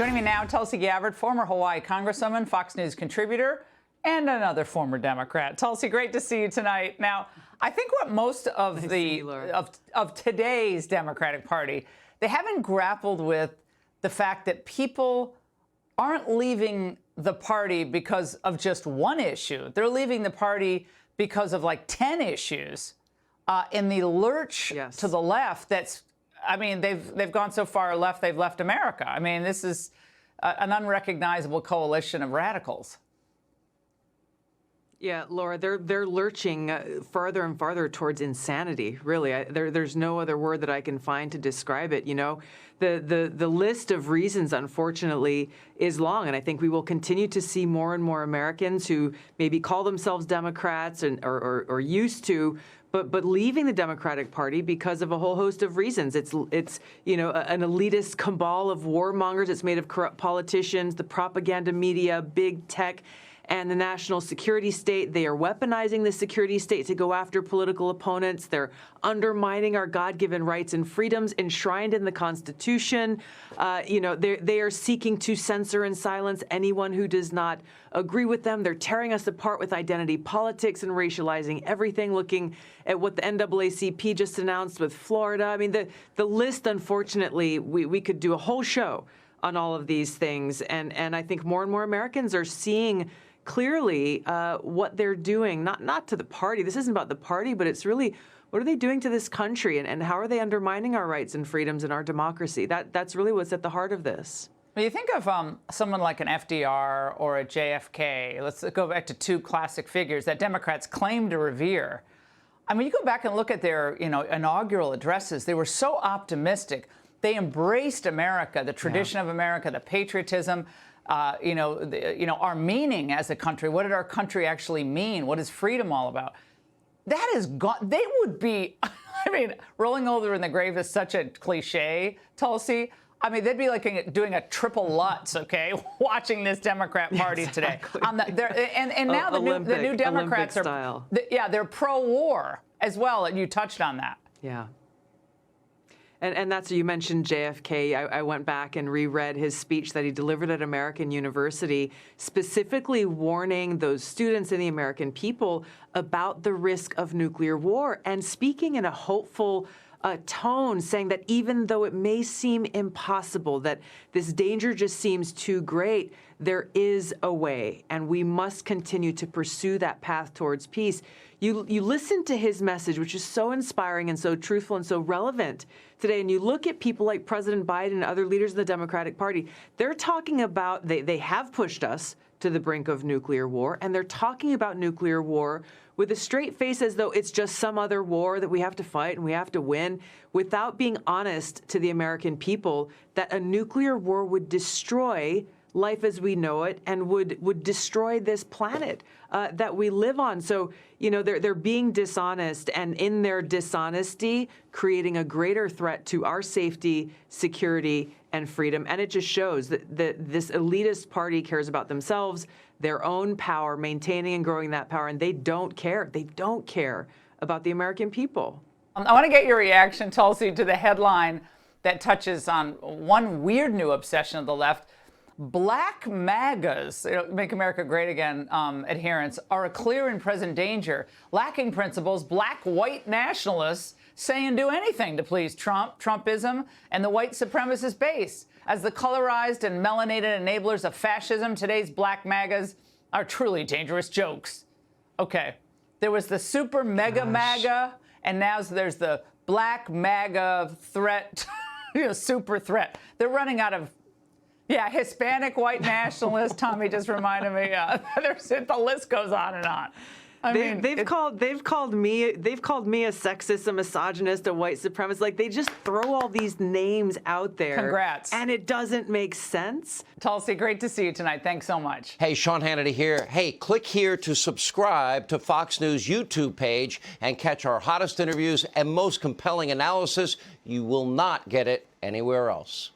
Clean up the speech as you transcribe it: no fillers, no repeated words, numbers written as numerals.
Joining me now, Tulsi Gabbard, former Hawaii Congresswoman, Fox News contributor, and another former Democrat. Tulsi, great to see you tonight. Now, I think what most of of today's Democratic Party, they haven't grappled with the fact that people aren't leaving the party because of just one issue. They're leaving the party because of like 10 issues. In the lurch to the left, that's, I mean, they've gone so far left, they've left America. I mean, this is an unrecognizable coalition of radicals. Yeah, Laura, they're lurching farther and farther towards insanity, really. There's no other word that I can find to describe it. You know, the list of reasons, unfortunately, is long. And I think we will continue to see more and more Americans who maybe call themselves Democrats or used to, but leaving the Democratic Party because of a whole host of reasons. It's you know, an elitist cabal of warmongers. It's made of corrupt politicians, the propaganda media, big tech, and the national security state. They are weaponizing the security state to go after political opponents. They're undermining our God-given rights and freedoms enshrined in the Constitution. You know, they are seeking to censor and silence anyone who does not agree with them. They're tearing us apart with identity politics and racializing everything, looking at what the NAACP just announced with Florida. I mean, the list, unfortunately, we could do a whole show on all of these things. And I think more and more Americans are seeing clearly what they're doing, not to the party. This isn't about the party, but it's really, what are they doing to this country, and how are they undermining our rights and freedoms and our democracy? That's really what's at the heart of this. When you think of someone like an FDR or a JFK, let's go back to two classic figures that Democrats claim to revere. I mean, you go back and look at their, you know, inaugural addresses. They were so optimistic. They embraced America, the tradition of America, the patriotism. You know, our meaning as a country. What did our country actually mean? What is freedom all about? That is gone. They would be, I mean, rolling over in the grave is such a cliche, Tulsi. I mean, they'd be like doing a triple Lutz, okay, watching this Democrat Party today. And now the new Democrats are, they're pro-war as well, and you touched on that. Yeah. And that's, you mentioned JFK. I went back and reread his speech that he delivered at American University, specifically warning those students and the American people about the risk of nuclear war, and speaking in a hopeful tone, saying that even though it may seem impossible, that this danger just seems too great, there is a way, and we must continue to pursue that path towards peace. You listen to his message, which is so inspiring and so truthful and so relevant today, and you look at people like President Biden and other leaders in the Democratic Party, they're talking about, they have pushed us to the brink of nuclear war, and they're talking about nuclear war with a straight face as though it's just some other war that we have to fight and we have to win, without being honest to the American people that a nuclear war would destroy life as we know it and would destroy this planet that we live on. So, you know, they're being dishonest, and in their dishonesty, creating a greater threat to our safety, security, and freedom. And it just shows that this elitist party cares about themselves, their own power, maintaining and growing that power, and they don't care. They don't care about the American people. I want to get your reaction, Tulsi, to the headline that touches on one weird new obsession of the left. Black MAGAs, Make America Great Again adherents, are a clear and present danger. Lacking principles, black white nationalists say and do anything to please Trump, Trumpism, and the white supremacist base. As the colorized and melanated enablers of fascism, today's black MAGAs are truly dangerous jokes. Okay, there was the super mega MAGA, and now there's the black MAGA threat, super threat. They're running out of Hispanic white nationalist. Tommy just reminded me. The list goes on and on. They've called me a sexist, a misogynist, a white supremacist. Like, they just throw all these names out there. Congrats. And it doesn't make sense. Tulsi, great to see you tonight. Thanks so much. Hey, Sean Hannity here. Hey, click here to subscribe to Fox News YouTube page and catch our hottest interviews and most compelling analysis. You will not get it anywhere else.